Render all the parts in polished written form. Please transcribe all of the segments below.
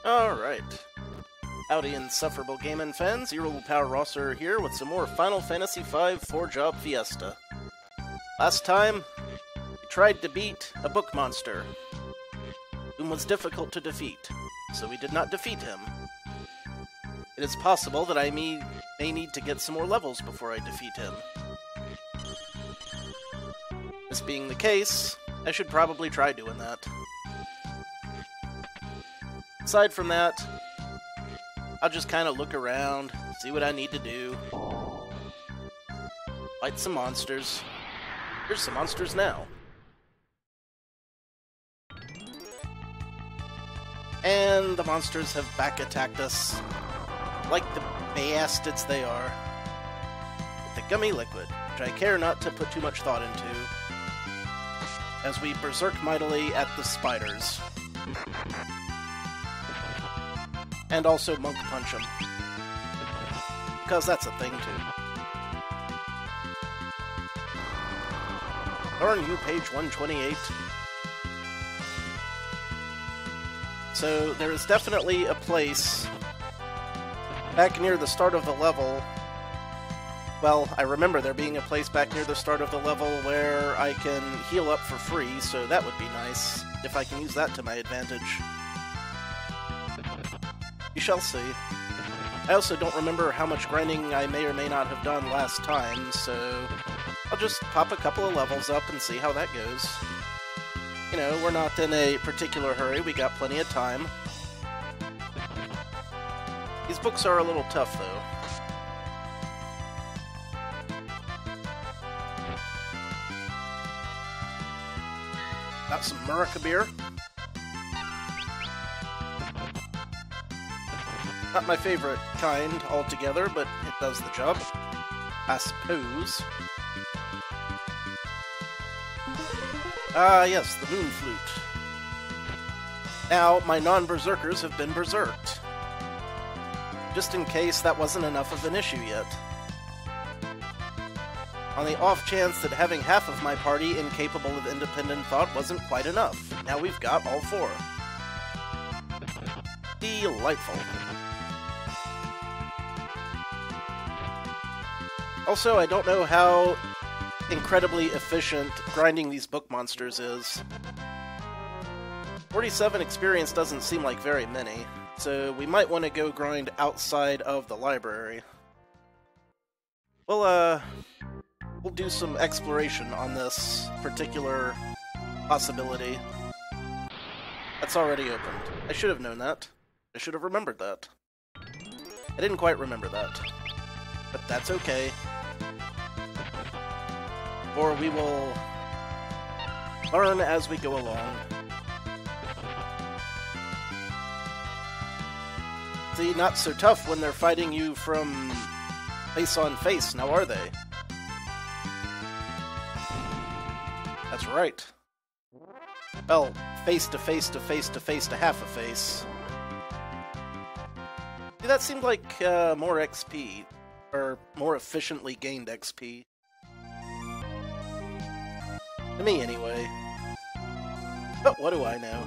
Alright. Howdy, insufferable gaming fans. Zero Power Rosser here with some more Final Fantasy V 4-Job Fiesta. Last time, we tried to beat a book monster, whom was difficult to defeat, so we did not defeat him. It is possible that I may need to get some more levels before I defeat him. This being the case, I should probably try doing that. Aside from that, I'll just kind of look around, see what I need to do. Fight some monsters. Here's some monsters now. And the monsters have back attacked us, like the bastards they are, with the gummy liquid, which I care not to put too much thought into, as we berserk mightily at the spiders. And also Monk Punch him. Because that's a thing, too. Darn you, page 128. So, there is definitely a place back near the start of the level. Well, I remember there being a place back near the start of the level where I can heal up for free, so that would be nice, if I can use that to my advantage. We shall see. I also don't remember how much grinding I may or may not have done last time, so I'll just pop a couple of levels up and see how that goes. You know, we're not in a particular hurry, we got plenty of time. These books are a little tough, though. Got some Murica beer. Not my favorite kind altogether, but it does the job, I suppose. Ah, yes, the Moon Flute. Now, my non-berserkers have been berserked. Just in case that wasn't enough of an issue yet. On the off chance that having half of my party incapable of independent thought wasn't quite enough, now we've got all four. Delightful. Also, I don't know how incredibly efficient grinding these book monsters is. 47 experience doesn't seem like very many, so we might want to go grind outside of the library. We'll do some exploration on this particular possibility. That's already opened. I should have known that. I should have remembered that. I didn't quite remember that. But that's okay. Or we will learn as we go along. See, not so tough when they're fighting you from face on face, now are they? That's right. Well, face to face to face to face to half a face. See, that seemed like more XP. Or more efficiently gained XP. To me, anyway. But what do I know?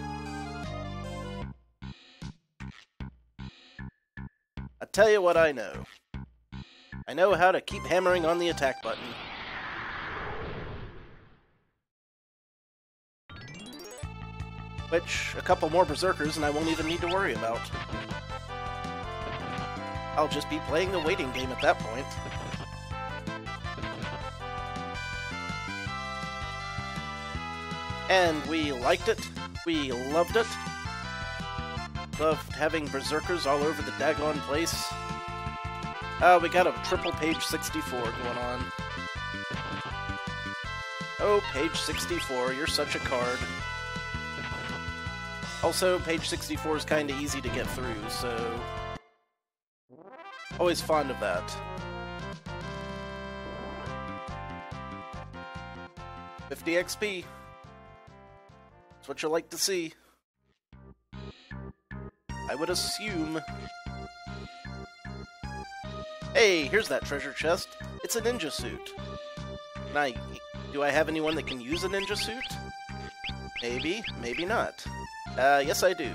I tell you what I know. I know how to keep hammering on the attack button. Which, a couple more berserkers and I won't even need to worry about. I'll just be playing the waiting game at that point. And we liked it. We loved it. Loved having berserkers all over the daggone place. We got a triple page 64 going on. Oh, page 64, you're such a card. Also, page 64 is kinda easy to get through, so always fond of that. 50 XP. That's what you like to see. I would assume. Hey, here's that treasure chest. It's a ninja suit. Do I have anyone that can use a ninja suit? Maybe, maybe not. Yes I do.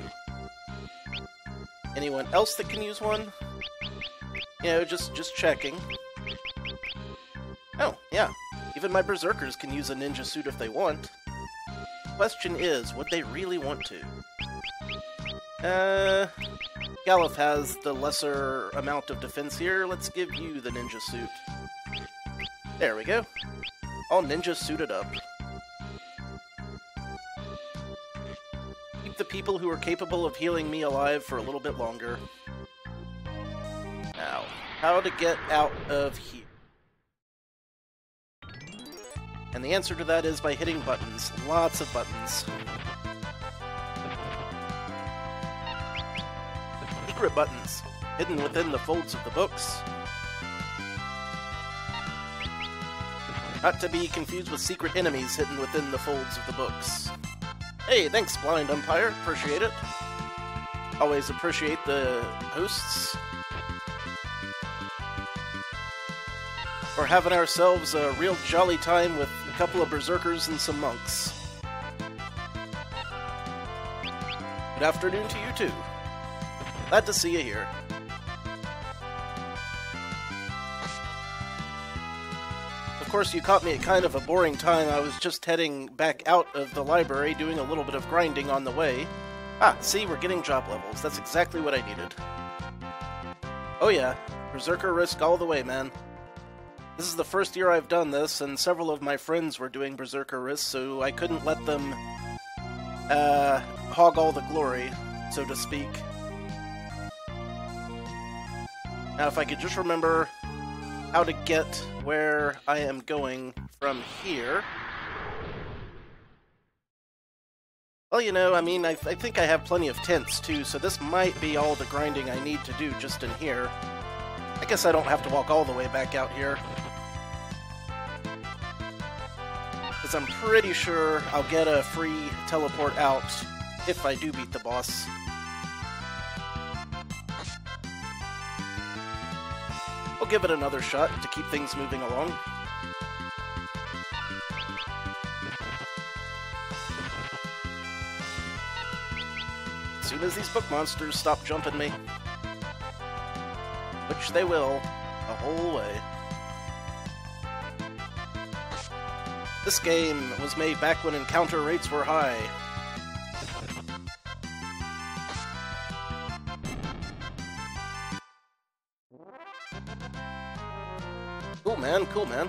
Anyone else that can use one? You know, just checking. Oh, yeah. Even my berserkers can use a ninja suit if they want. Question is, would they really want to? Galuf has the lesser amount of defense here. Let's give you the ninja suit. There we go. All ninja suited up. Keep the people who are capable of healing me alive for a little bit longer. Now, how to get out of here? And the answer to that is by hitting buttons. Lots of buttons. Secret buttons, hidden within the folds of the books. Not to be confused with secret enemies hidden within the folds of the books. Hey, thanks, Blind Umpire. Appreciate it. Always appreciate the hosts. We're having ourselves a real jolly time with a couple of berserkers and some monks. Good afternoon to you too. Glad to see you here. Of course, you caught me at kind of a boring time. I was just heading back out of the library, doing a little bit of grinding on the way. Ah, see, we're getting job levels. That's exactly what I needed. Oh yeah, Berserker Risk all the way, man. This is the first year I've done this, and several of my friends were doing Berserker Risk, so I couldn't let them hog all the glory, so to speak. Now, if I could just remember how to get where I am going from here. Well, you know, I mean, I think I have plenty of tents, too, so this might be all the grinding I need to do just in here. I guess I don't have to walk all the way back out here. Because I'm pretty sure I'll get a free teleport out if I do beat the boss. I'll give it another shot to keep things moving along. As soon as these book monsters stop jumping me. Which they will, the whole way. This game was made back when encounter rates were high. Cool, man.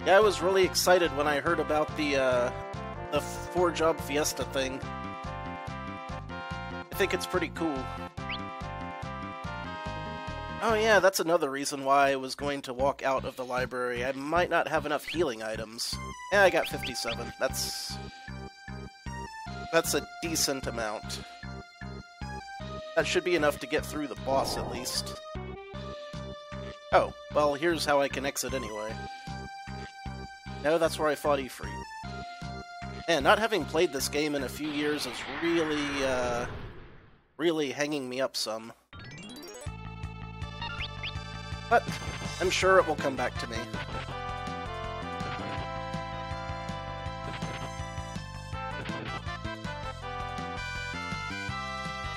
Yeah, I was really excited when I heard about the 4-job Fiesta thing. I think it's pretty cool. Oh yeah, that's another reason why I was going to walk out of the library. I might not have enough healing items. Yeah, I got 57. That's a decent amount. That should be enough to get through the boss, at least. Oh, well, here's how I can exit anyway. No, that's where I fought Ifrit. And not having played this game in a few years is really hanging me up some. But I'm sure it will come back to me.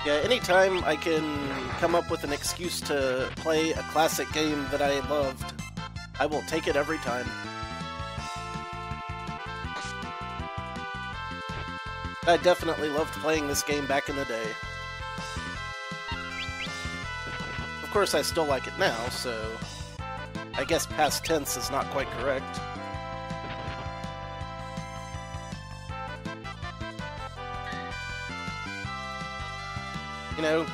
Yeah, anytime I can come up with an excuse to play a classic game that I loved, I will take it every time. I definitely loved playing this game back in the day. Of course, I still like it now, so I guess past tense is not quite correct. You know,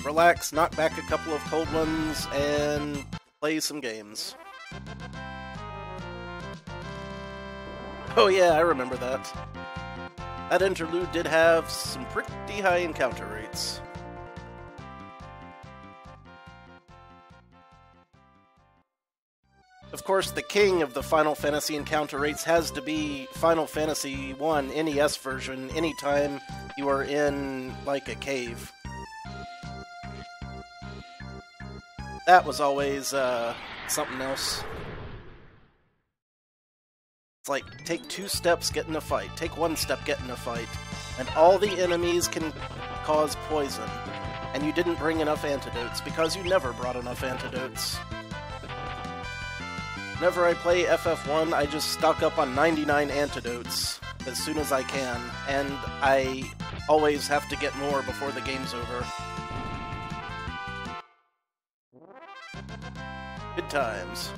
relax, knock back a couple of cold ones, and play some games. Oh yeah, I remember that. That interlude did have some pretty high encounter rates. Of course, the king of the Final Fantasy encounter rates has to be Final Fantasy I NES version anytime you are in, like, a cave. That was always, something else. It's like, take 2 steps, get in a fight. Take 1 step, get in a fight. And all the enemies can cause poison. And you didn't bring enough antidotes, because you never brought enough antidotes. Whenever I play FF1, I just stock up on 99 antidotes as soon as I can, and I always have to get more before the game's over. Good times.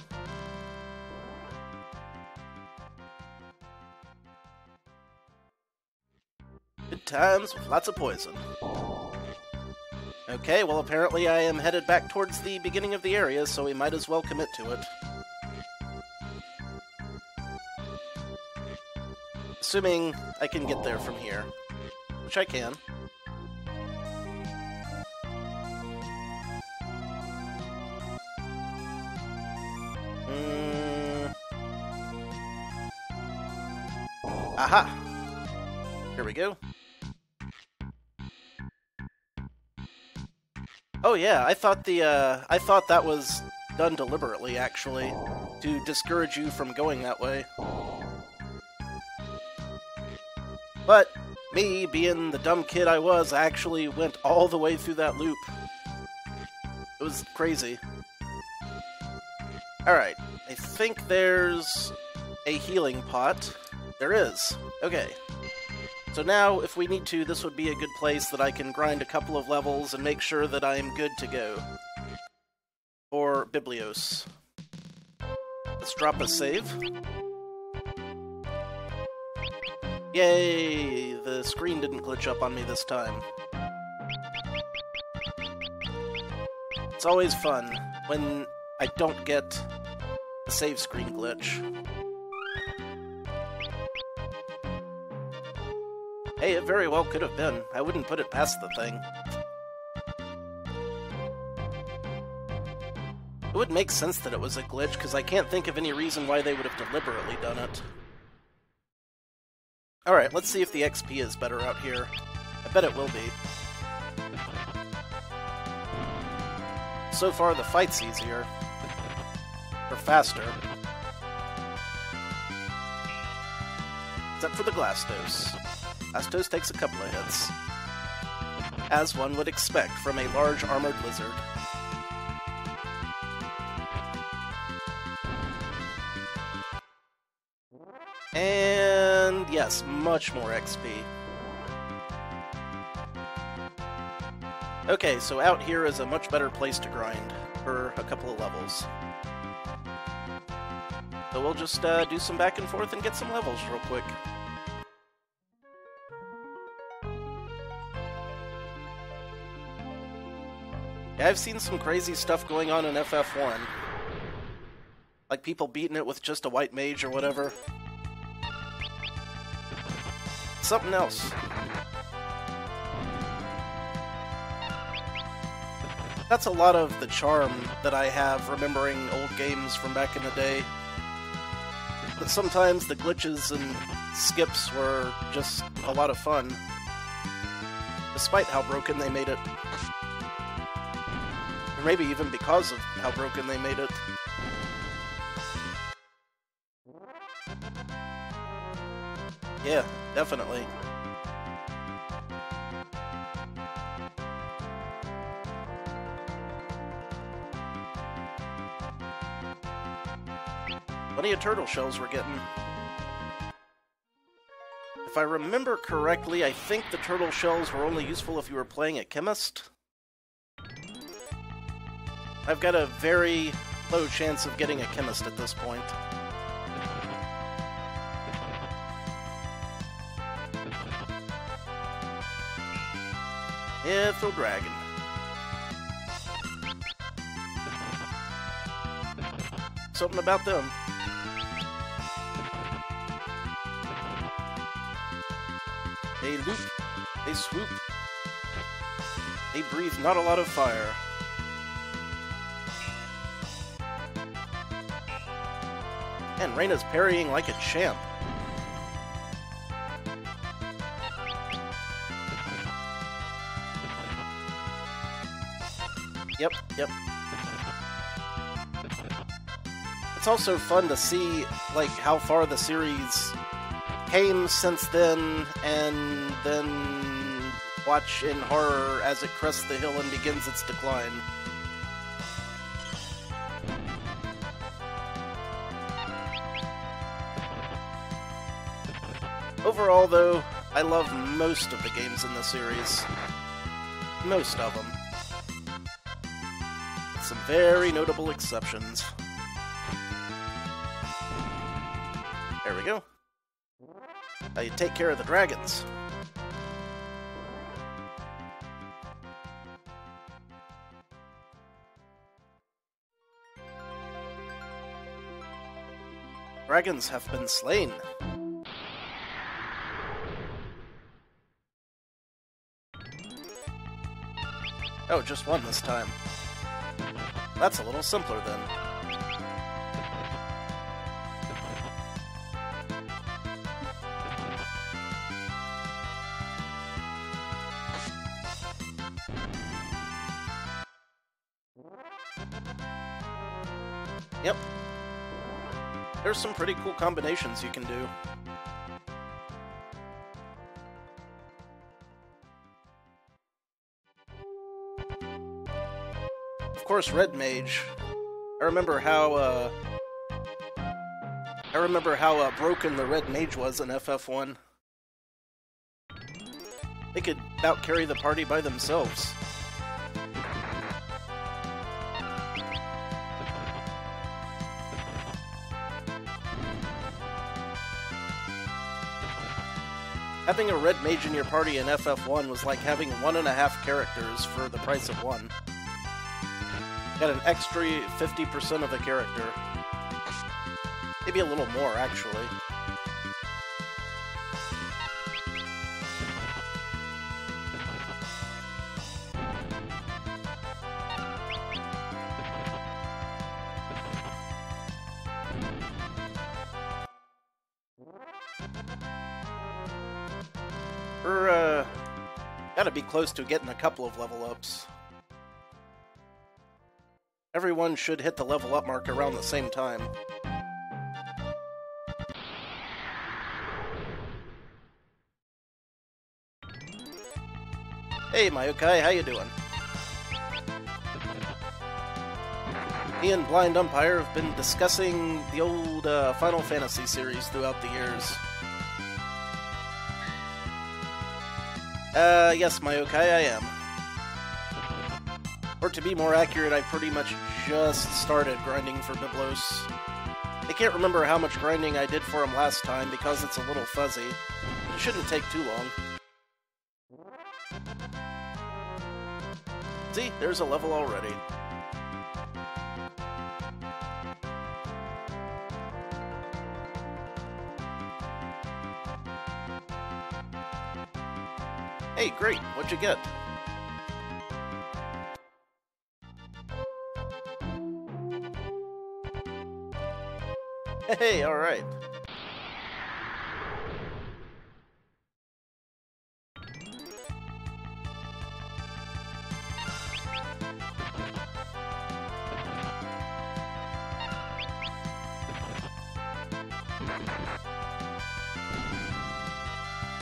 Good times with lots of poison. Okay, well apparently I am headed back towards the beginning of the area, so we might as well commit to it. Assuming I can get there from here, which I can. Aha! Here we go. Oh yeah, I thought that was done deliberately, actually, to discourage you from going that way. But me, being the dumb kid I was, I actually went all the way through that loop. It was crazy. Alright, I think there's a healing pot. There is. Okay. So now, if we need to, this would be a good place that I can grind a couple of levels and make sure that I am good to go. For Biblos. Let's drop a save. Yay! The screen didn't glitch up on me this time. It's always fun when I don't get the save screen glitch. Hey, it very well could have been. I wouldn't put it past the thing. It would make sense that it was a glitch, because I can't think of any reason why they would have deliberately done it. Alright, let's see if the XP is better out here. I bet it will be. So far, the fight's easier. Or faster. Except for the Glastos. Glastos takes a couple of hits. As one would expect from a large armored lizard. And yes, much more XP. Okay, so out here is a much better place to grind for a couple of levels. So we'll just do some back and forth and get some levels real quick. Yeah, I've seen some crazy stuff going on in FF1. Like people beating it with just a white mage or whatever. Something else. That's a lot of the charm that I have remembering old games from back in the day. But sometimes the glitches and skips were just a lot of fun. Despite how broken they made it. Or maybe even because of how broken they made it. Yeah, definitely. Plenty of turtle shells we're getting. If I remember correctly, I think the turtle shells were only useful if you were playing a chemist. I've got a very low chance of getting a chemist at this point. Ithel Dragon. Something about them. They loop, they swoop, they breathe not a lot of fire. And Reyna's parrying like a champ. Yep. It's also fun to see, like, how far the series came since then, and then watch in horror as it crests the hill and begins its decline. Overall, though, I love most of the games in the series. Most of them. With some very notable exceptions. There we go. Now you take care of the dragons. Dragons have been slain. Oh, just one this time. That's a little simpler then. Yep. There's some pretty cool combinations you can do. Of course, Red Mage. I remember how broken the Red Mage was in FF1. They could out-carry the party by themselves. Having a Red Mage in your party in FF1 was like having 1.5 characters for the price of one. Got an extra 50% of the character. Maybe a little more, actually. We're, gotta be close to getting a couple of level ups. Everyone should hit the level up mark around the same time. Hey, Mayokai, how you doing? Me and Blind Umpire have been discussing the old Final Fantasy series throughout the years. Yes, Mayokai, I am. Or to be more accurate, I pretty much just started grinding for Biblos. I can't remember how much grinding I did for him last time because it's a little fuzzy. It shouldn't take too long. See, there's a level already. Hey, great, what'd you get? Hey, alright.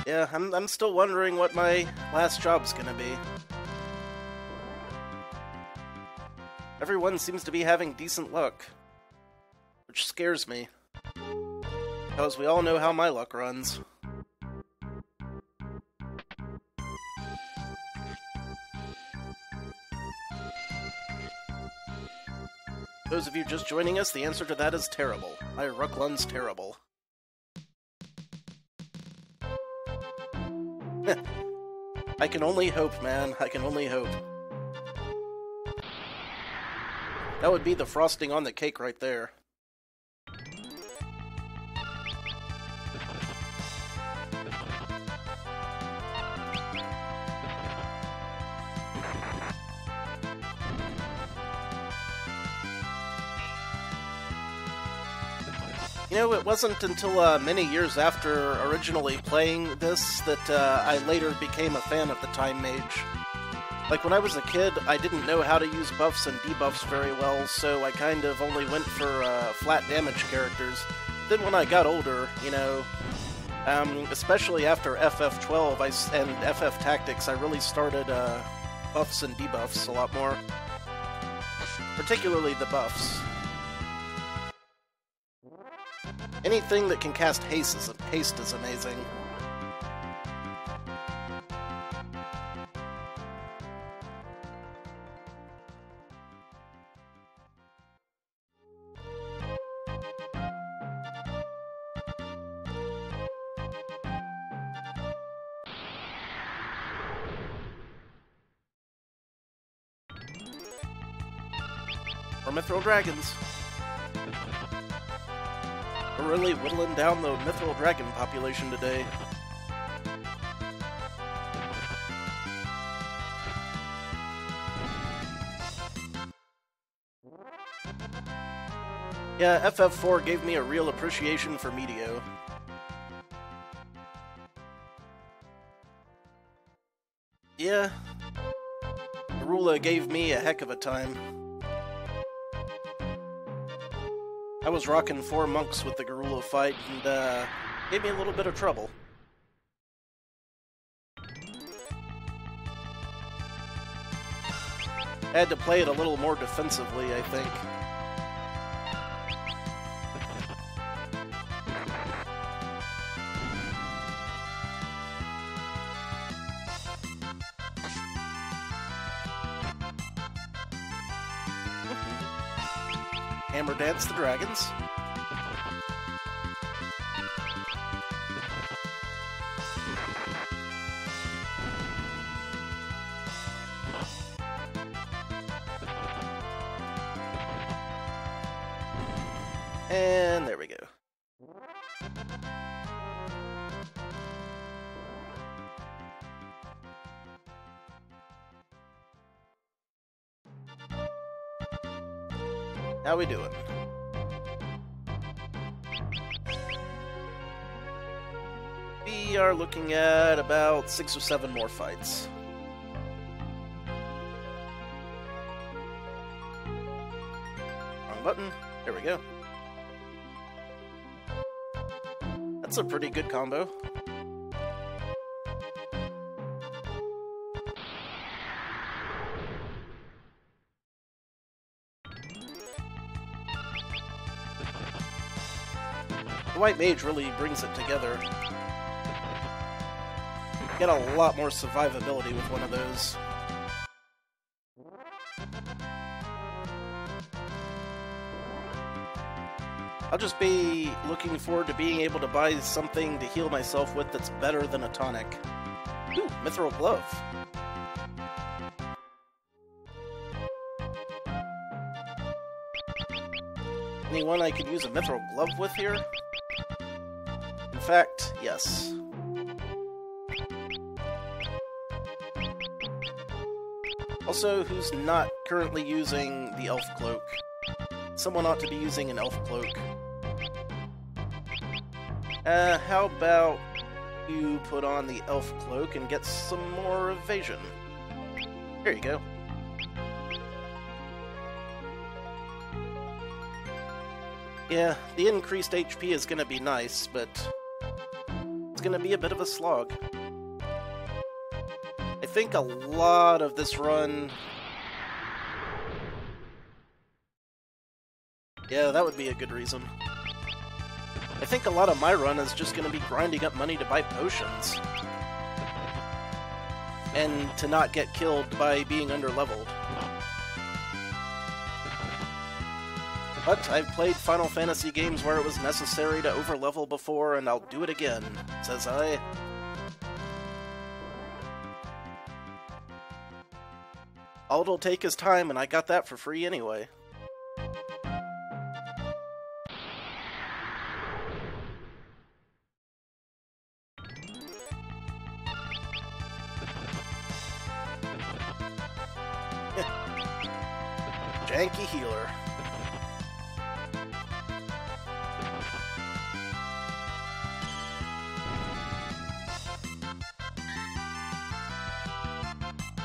Yeah, I'm still wondering what my last job's gonna be. Everyone seems to be having decent luck, which scares me, because we all know how my luck runs. Those of you just joining us, the answer to that is terrible. My luck runs terrible. I can only hope, man. I can only hope. That would be the frosting on the cake right there. You know, it wasn't until many years after originally playing this that I later became a fan of the Time Mage. Like, when I was a kid, I didn't know how to use buffs and debuffs very well, so I kind of only went for flat damage characters. Then when I got older, you know, especially after FF12 and FF Tactics, I really started buffs and debuffs a lot more. Particularly the buffs. Anything that can cast haste is amazing. Or Mithril Dragons. We're really whittling down the Mithril Dragon population today. Yeah, FF4 gave me a real appreciation for Meteo. Yeah, Garula gave me a heck of a time. I was rocking 4 monks with the Garula fight, and gave me a little bit of trouble. I had to play it a little more defensively, I think. Hammer Dance the Dragons. And there we go. How we doing? We are looking at about 6 or 7 more fights. Wrong button. There we go. That's a pretty good combo. The White Mage really brings it together. Get a lot more survivability with one of those. I'll just be looking forward to being able to buy something to heal myself with that's better than a tonic. Ooh, Mithril Glove. Anyone I could use a Mithril Glove with here? In fact, yes. Also, who's not currently using the Elf Cloak? Someone ought to be using an Elf Cloak. How about you put on the Elf Cloak and get some more evasion? There you go. Yeah, the increased HP is gonna be nice, but it's gonna be a bit of a slog. I think a lot of this run... Yeah, that would be a good reason. I think a lot of my run is just going to be grinding up money to buy potions. And to not get killed by being underleveled. But I've played Final Fantasy games where it was necessary to overlevel before, and I'll do it again, says I. All it'll take is time, and I got that for free anyway. Janky healer.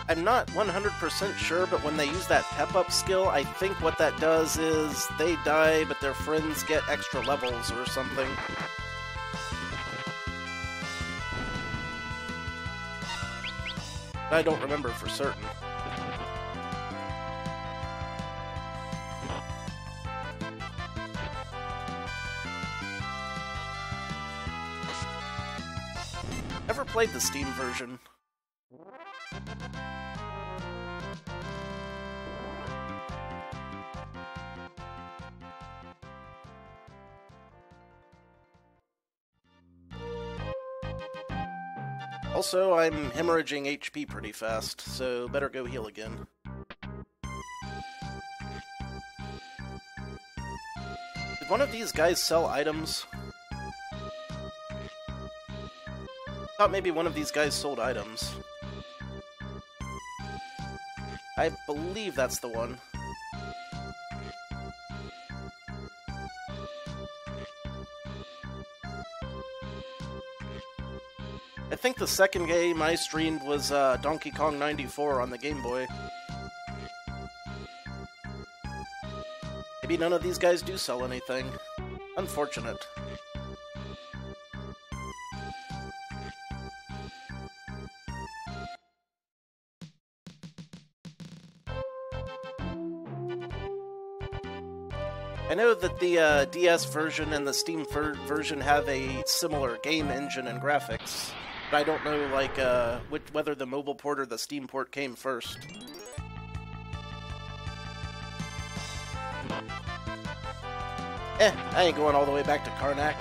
I'm not 100% sure, but when they use that pep-up skill, I think what that does is they die, but their friends get extra levels or something. I don't remember for certain. Never played the Steam version. Also, I'm hemorrhaging HP pretty fast, so better go heal again. Did one of these guys sell items? I thought maybe one of these guys sold items. I believe that's the one. I think the second game I streamed was Donkey Kong 94 on the Game Boy. Maybe none of these guys do sell anything. Unfortunate. I know that the DS version and the Steam version have a similar game engine and graphics, but I don't know, like, whether the mobile port or the Steam port came first. I ain't going all the way back to Karnak.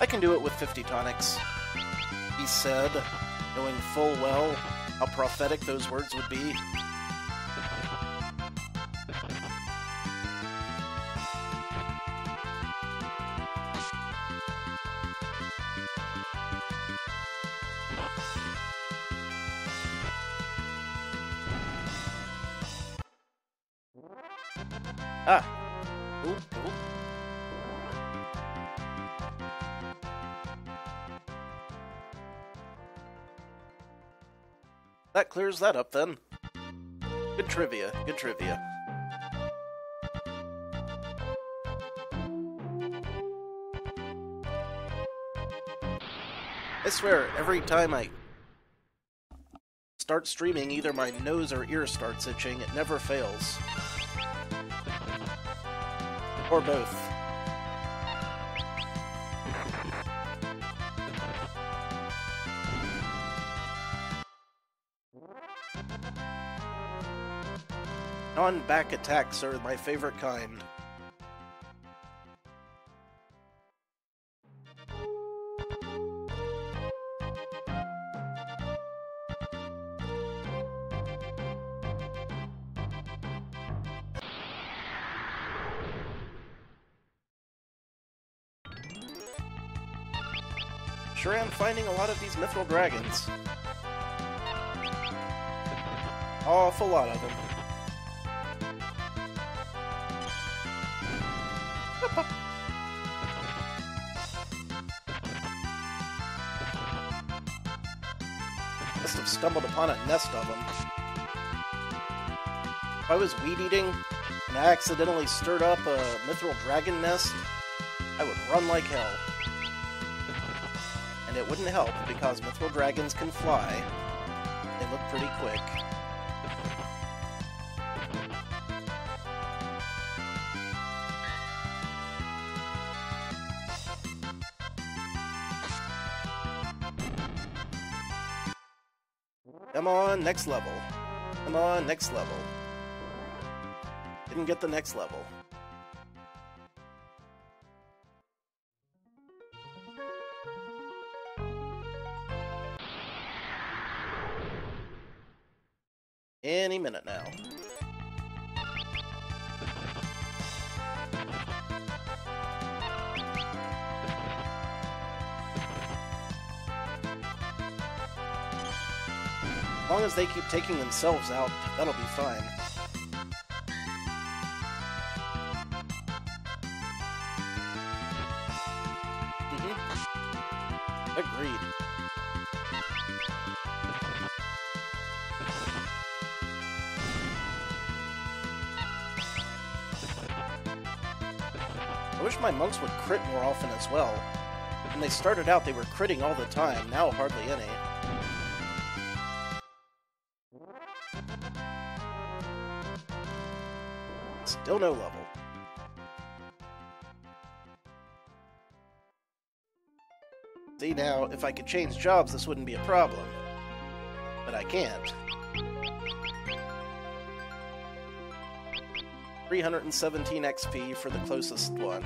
I can do it with 50 tonics, he said, knowing full well how prophetic those words would be. Ah. Ooh, ooh. That clears that up, then. Good trivia, good trivia. I swear, every time I start streaming, either my nose or ear starts itching. It never fails. Or both. Non-back attacks are my favorite kind. Sure am finding a lot of these mithril dragons. Awful lot of them. Must have stumbled upon a nest of them. If I was weed eating and I accidentally stirred up a mithril dragon nest, I would run like hell. And it wouldn't help because mithril dragons can fly. They look pretty quick. Come on, next level. Come on, next level. Didn't get the next level. Any minute now. As long as they keep taking themselves out, that'll be fine. Agreed. wish my monks would crit more often as well. When they started out, they were critting all the time, now hardly any. Still no level. See, now, if I could change jobs, this wouldn't be a problem. But I can't. 317 XP for the closest one.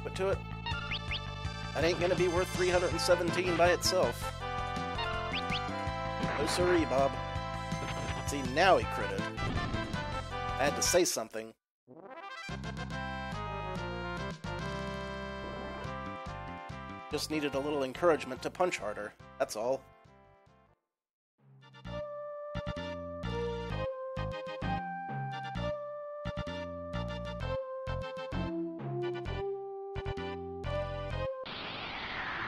Put to it. That ain't gonna be worth 317 by itself. No siree, Bob. See, now he critted. I had to say something. Just needed a little encouragement to punch harder, that's all.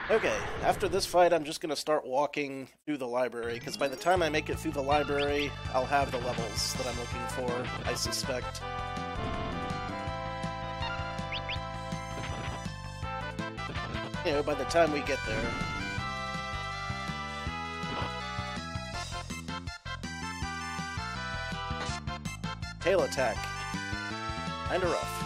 Okay, after this fight I'm just gonna start walking through the library, because by the time I make it through the library, I'll have the levels that I'm looking for, I suspect. You know, by the time we get there. Tail attack. Kinda rough.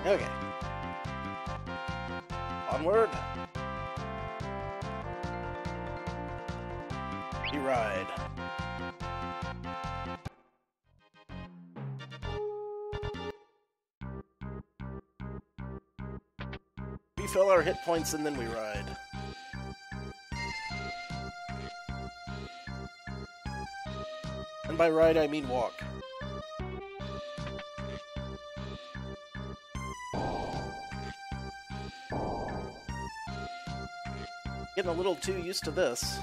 Okay. Onward. We ride. We fill our hit points and then we ride. And by ride I mean walk. Getting a little too used to this.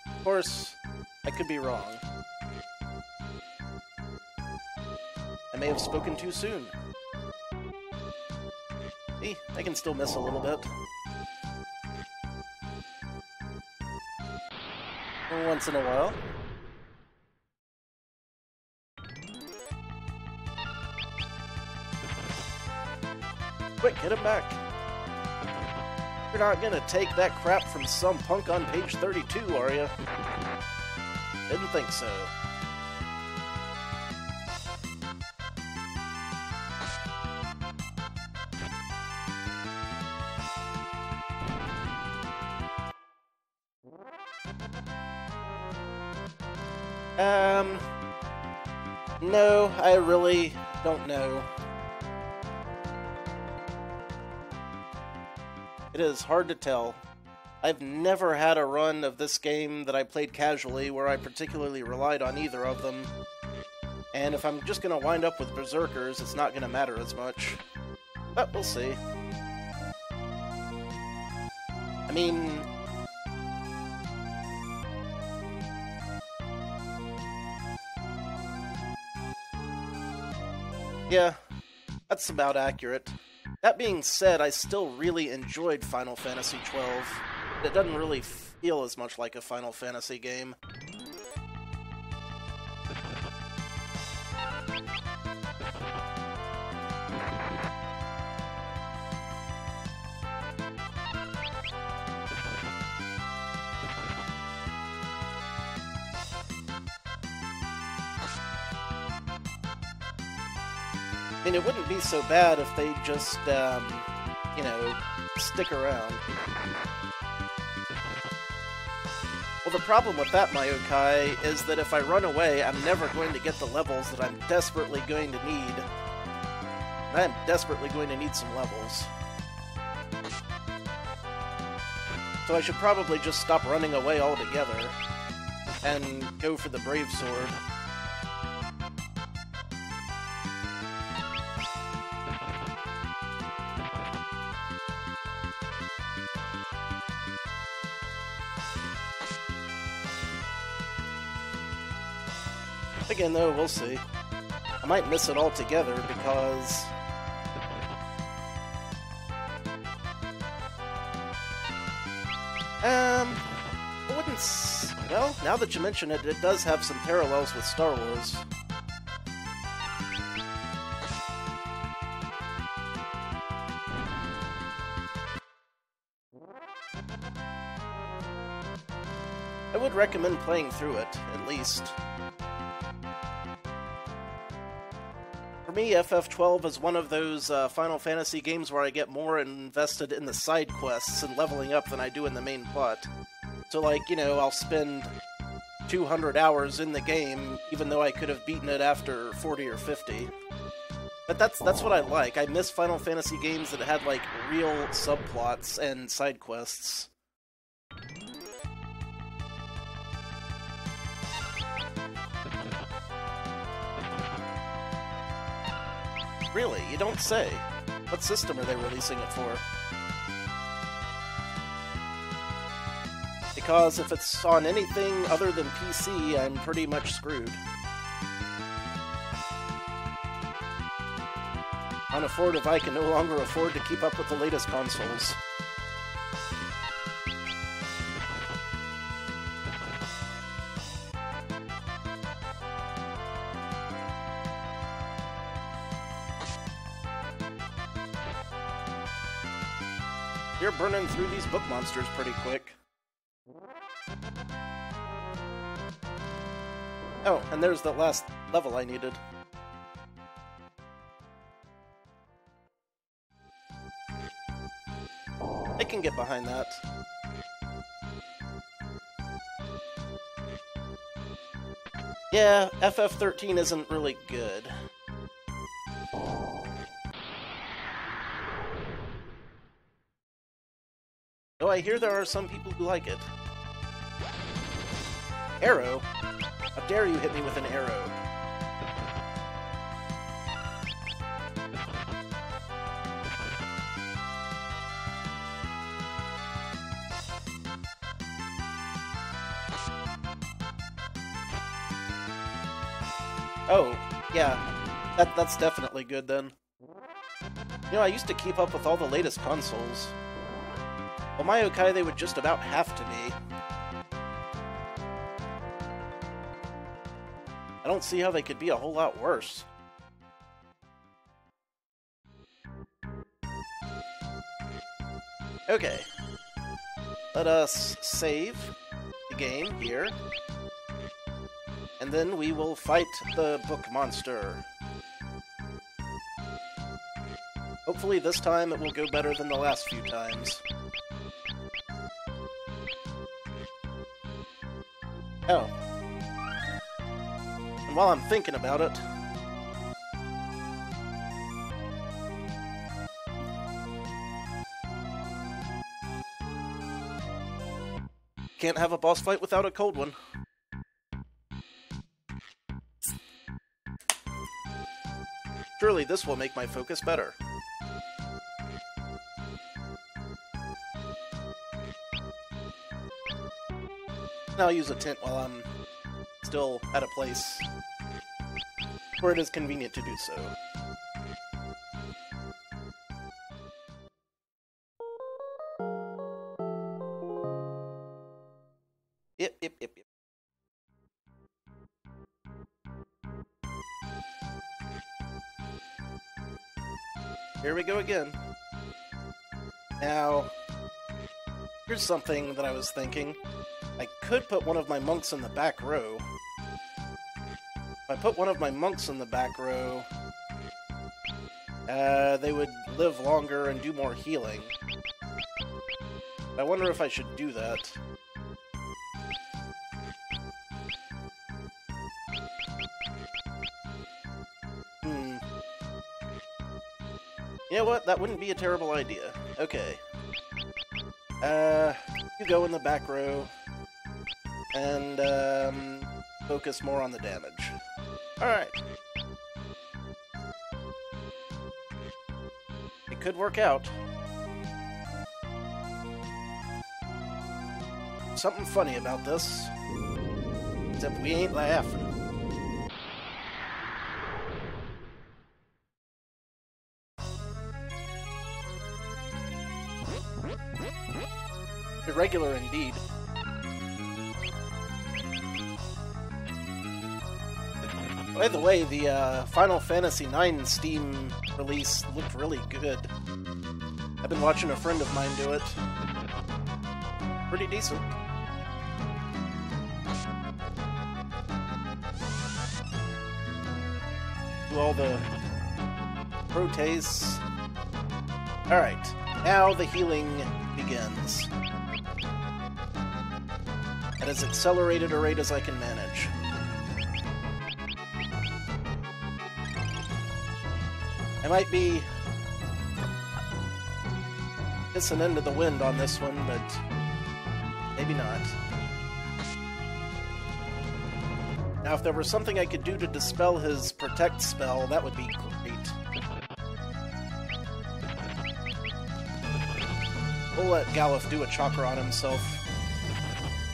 Of course, I could be wrong. I may have spoken too soon. See, I can still miss a little bit. Once in a while. Quick, hit him back. You're not gonna take that crap from some punk on page 32, are you? Didn't think so. No, I really don't know. It is hard to tell. I've never had a run of this game that I played casually where I particularly relied on either of them. And if I'm just gonna wind up with Berserkers, it's not gonna matter as much. But we'll see. I mean... yeah, that's about accurate. That being said, I still really enjoyed Final Fantasy XII. It doesn't really feel as much like a Final Fantasy game. I mean, it wouldn't be so bad if they just, you know, stick around. Well, the problem with that, Mayokai, is that if I run away, I'm never going to get the levels that I'm desperately going to need. And I'm desperately going to need some levels. So I should probably just stop running away altogether and go for the Brave Sword. Again, though, we'll see. I might miss it altogether because... I wouldn't... Well, now that you mention it, it does have some parallels with Star Wars. I would recommend playing through it, at least. For me, FF12 is one of those Final Fantasy games where I get more invested in the side quests and leveling up than I do in the main plot. So, like, you know, I'll spend 200 hours in the game, even though I could have beaten it after 40 or 50. But that's what I like. I miss Final Fantasy games that had, like, real subplots and side quests. Really? You don't say. What system are they releasing it for? Because if it's on anything other than PC, I'm pretty much screwed. On a 4 I can no longer afford to keep up with the latest consoles. You're burning through these book monsters pretty quick. Oh, and there's the last level I needed. I can get behind that. Yeah, FF13 isn't really good. Though I hear there are some people who like it. Arrow? How dare you hit me with an arrow? Oh, yeah. That's definitely good then. You know, I used to keep up with all the latest consoles. Well, my yokai, they would just about have to be. I don't see how they could be a whole lot worse. Okay. Let us save the game here. And then we will fight the book monster. Hopefully this time it will go better than the last few times. Oh. And while I'm thinking about it... Can't have a boss fight without a cold one. Surely this will make my focus better. I'll use a tent while I'm still at a place where it is convenient to do so. Yep. Here we go again. Now, here's something that I was thinking. I could put one of my monks in the back row. If I put one of my monks in the back row, they would live longer and do more healing. I wonder if I should do that. You know what? That wouldn't be a terrible idea. Okay. You go in the back row. And, focus more on the damage. Alright. It could work out. Something funny about this. Except we ain't laughing. Irregular indeed. By the way, the Final Fantasy IX Steam release looked really good. I've been watching a friend of mine do it. Pretty decent. Do all the protease. Alright, now the healing begins. At as accelerated a rate as I can manage. I might be pissing into the wind on this one, but maybe not. Now, if there was something I could do to dispel his protect spell, that would be great. We'll let Galuf do a chakra on himself.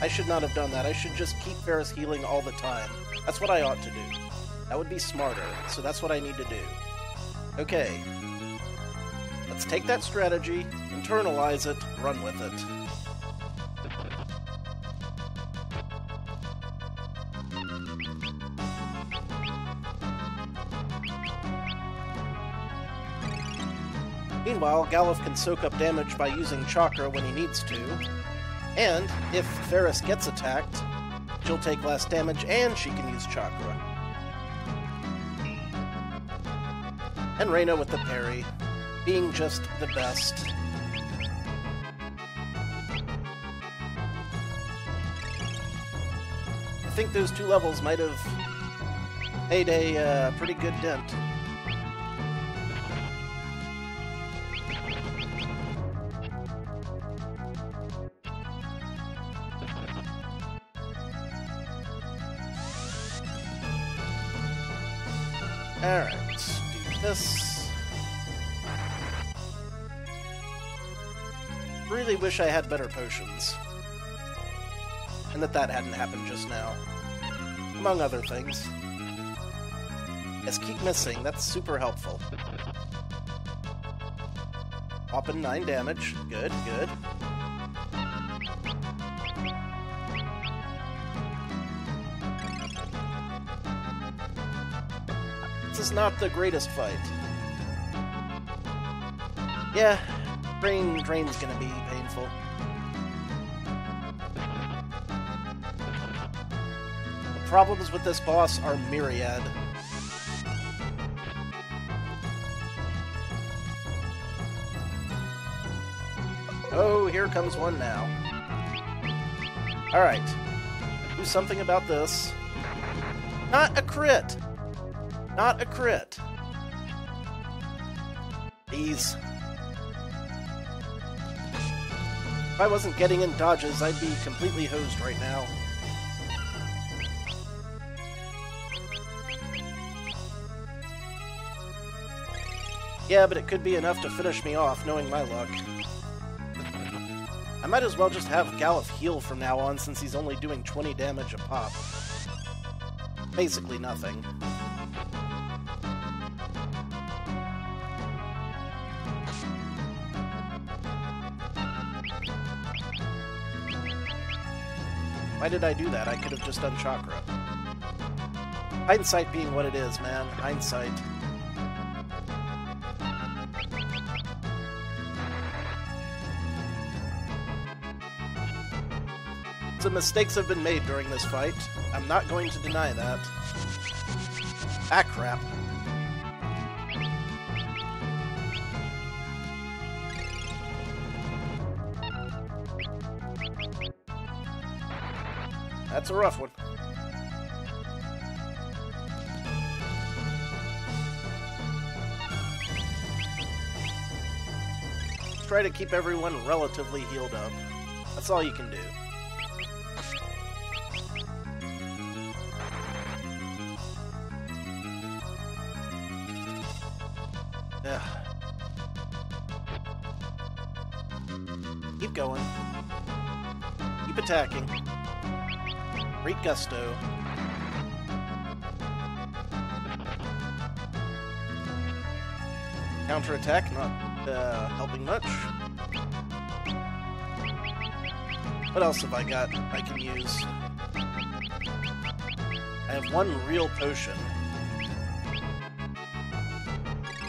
I should not have done that. I should just keep Ferris healing all the time. That's what I ought to do. That would be smarter, so that's what I need to do. Okay. Let's take that strategy, internalize it, run with it. Meanwhile, Galuf can soak up damage by using chakra when he needs to, and if Ferris gets attacked, she'll take less damage and she can use chakra. And Reyna with the parry, being just the best. I think those two levels might have made a pretty good dent. Alright, do this. Really wish I had better potions. And that hadn't happened just now. Among other things. Yes, keep missing, that's super helpful. Popping 9 damage. Good, good. This is not the greatest fight. Yeah, brain drain's gonna be painful. The problems with this boss are myriad. Oh, here comes one now. Alright. Do something about this. Not a crit! Not a crit. Please. If I wasn't getting in dodges, I'd be completely hosed right now. Yeah, but it could be enough to finish me off, knowing my luck. I might as well just have Galuf heal from now on, since he's only doing 20 damage a pop. Basically nothing. Why did I do that? I could have just done chakra. Hindsight being what it is, man. Hindsight. Some mistakes have been made during this fight. I'm not going to deny that. Ah, crap. That's a rough one. Try to keep everyone relatively healed up. That's all you can do. Ugh. Keep going. Keep attacking. Great gusto. Counterattack, not helping much. What else have I got I can use? I have one real potion.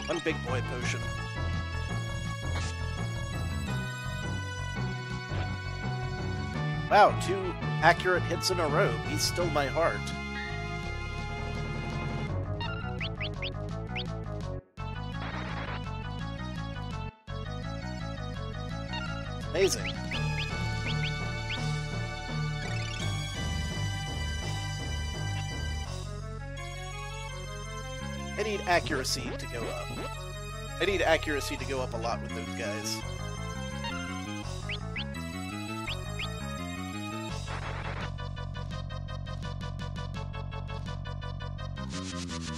One big boy potion. Wow, 2 accurate hits in a row. He's still my heart. Amazing. I need accuracy to go up. I need accuracy to go up a lot with those guys.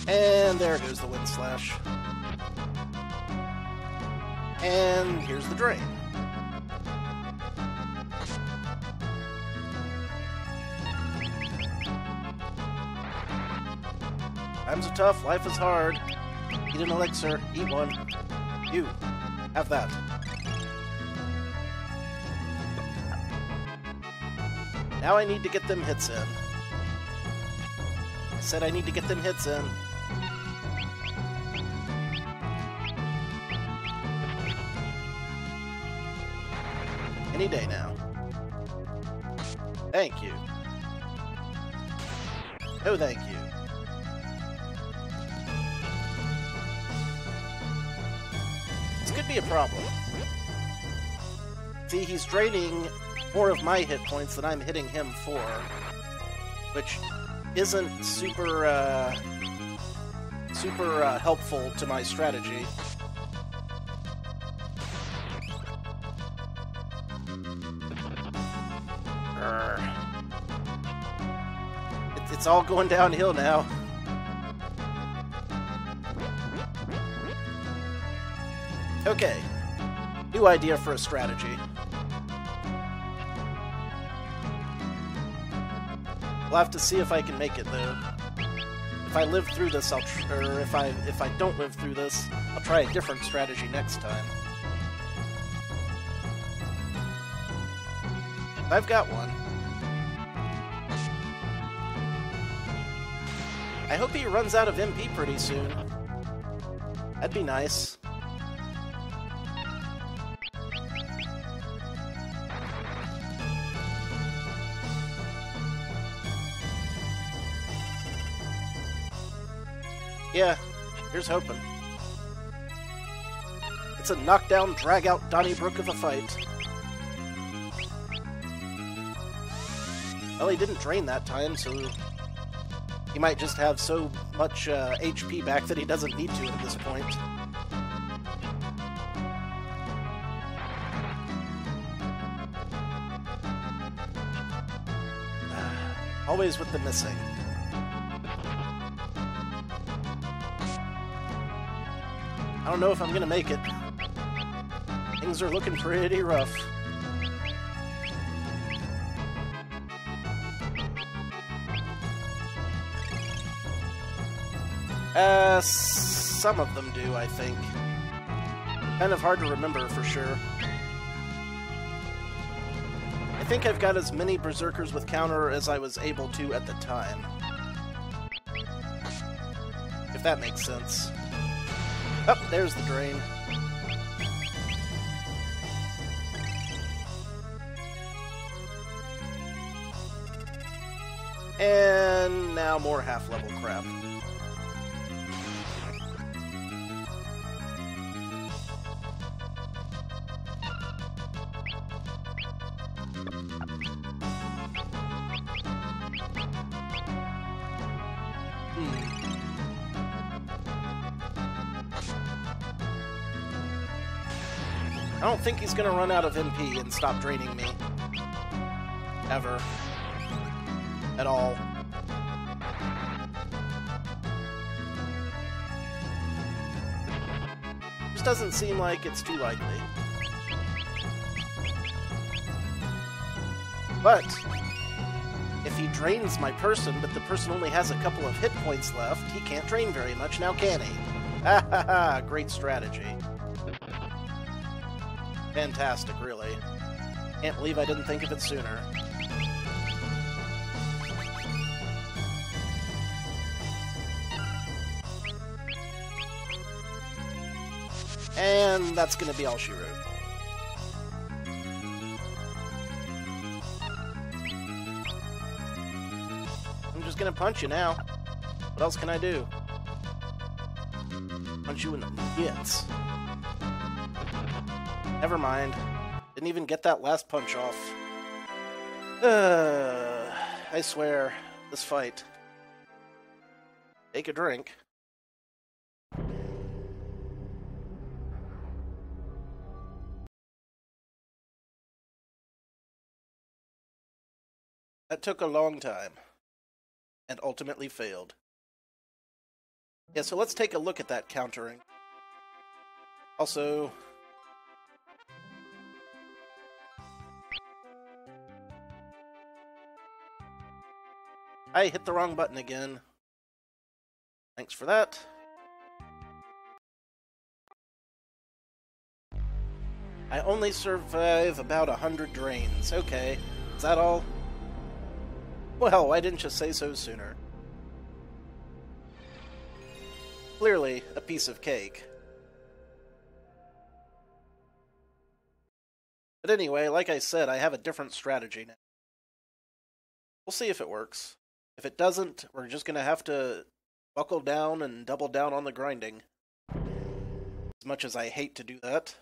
And there goes the Wind Slash. And here's the Drain. Times are tough, life is hard. Eat an elixir, eat one. You, have that. Now I need to get them hits in. I said I need to get them hits in. Any day now. Thank you. Oh, thank you. This could be a problem. See, he's draining more of my hit points than I'm hitting him for, which isn't super helpful to my strategy. It's all going downhill now. Okay, new idea for a strategy. We'll have to see if I can make it, though. If I live through this, or if I don't live through this, I'll try a different strategy next time. I've got one. I hope he runs out of MP pretty soon. That'd be nice. Yeah, here's hoping. It's a knockdown, drag-out Donnybrook of a fight. Well, he didn't drain that time, so he might just have so much HP back that he doesn't need to at this point. Always with the missing. I don't know if I'm gonna make it. Things are looking pretty rough. Some of them do, I think. Kind of hard to remember for sure. I think I've got as many Berserkers with counter as I was able to at the time. If that makes sense. Oh, there's the drain. And now more half-level crap. I don't think he's gonna run out of MP and stop draining me. Ever. At all. Just doesn't seem like it's too likely. But if he drains my person, but the person only has a couple of hit points left, he can't drain very much now, can he? Ha ha ha! Great strategy. Fantastic, really. Can't believe I didn't think of it sooner. And that's gonna be all she wrote. I'm just gonna punch you now. What else can I do? Punch you in the yits. Never mind. Didn't even get that last punch off. I swear, this fight. Take a drink. That took a long time, and ultimately failed. Yeah, so let's take a look at that countering. Also, I hit the wrong button again. Thanks for that. I only survive about 100 drains. Okay, is that all? Well, why didn't you say so sooner? Clearly, a piece of cake. But anyway, like I said, I have a different strategy now. We'll see if it works. If it doesn't, we're just gonna have to buckle down and double down on the grinding. As much as I hate to do that.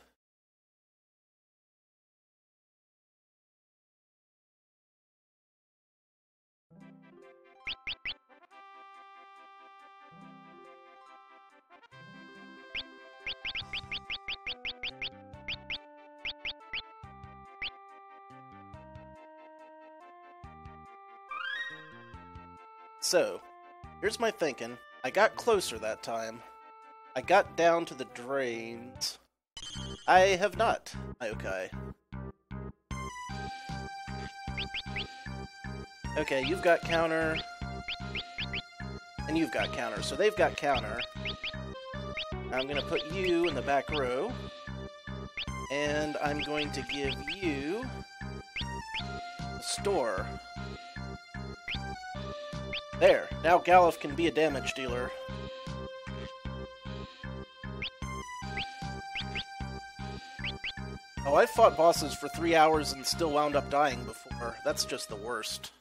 So, here's my thinking. I got closer that time. I got down to the drains. I have not, Mayokai. Okay, you've got counter. And you've got counter. So they've got counter. I'm gonna put you in the back row. And I'm going to give you a store. There, now Galuf can be a damage dealer. Oh, I've fought bosses for 3 hours and still wound up dying before. That's just the worst.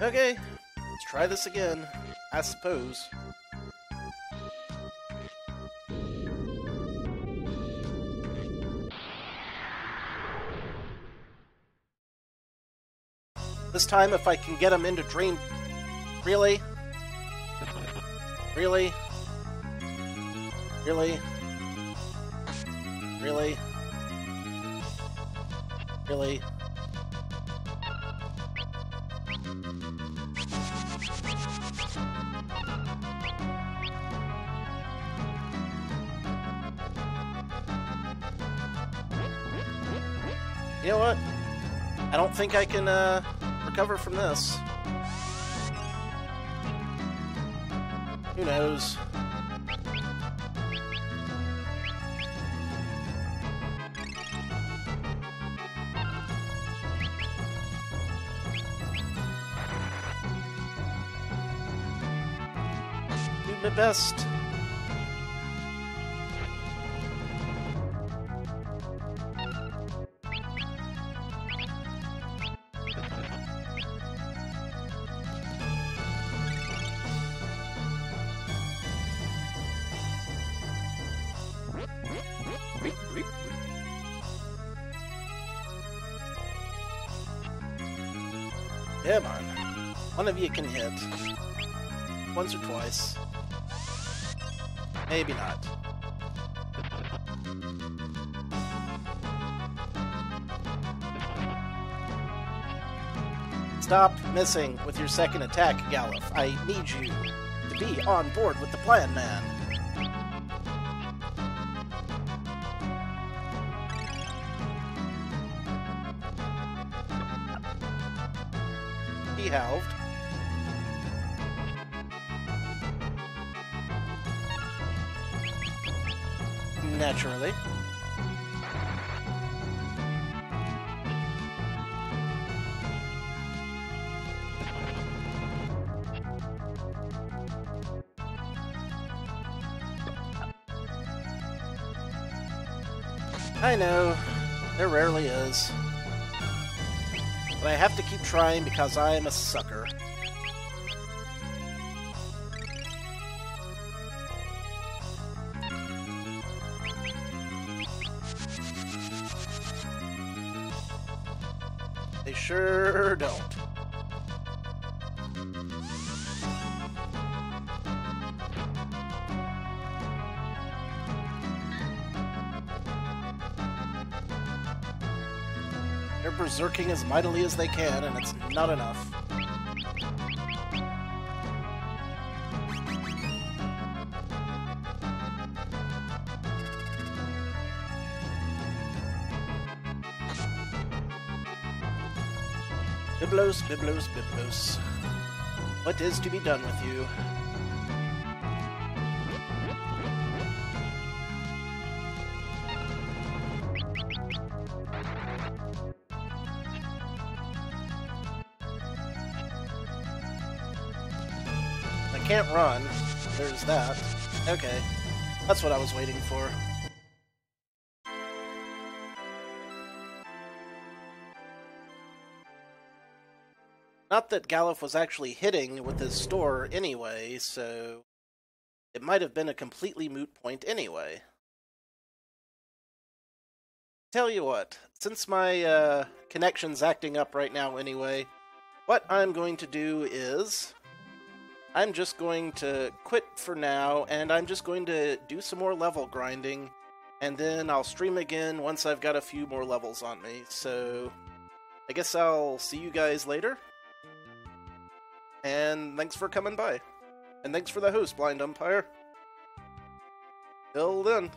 Okay, let's try this again, I suppose. This time, if I can get him into drain... Really? Really? Really? Really? Really? You know what? I don't think I can, recover from this. Who knows? Do my best. Come on. One of you can hit. Once or twice. Maybe not. Stop missing with your second attack, Galuf. I need you to be on board with the plan, man. He halved. Naturally. I know, there rarely is. But I have to keep trying because I am a sucker. They sure don't. They're berserking as mightily as they can, and it's not enough. Biblos, Biblos, Biblos. What is to be done with you? I can't run. There's that. Okay. That's what I was waiting for. Not that Galuf was actually hitting with his store anyway, so it might have been a completely moot point anyway. Tell you what, since my connection's acting up right now anyway, what I'm going to do is I'm just going to quit for now, and I'm just going to do some more level grinding, and then I'll stream again once I've got a few more levels on me. So I guess I'll see you guys later. And thanks for coming by. And thanks for the host, Blind Umpire. Till then.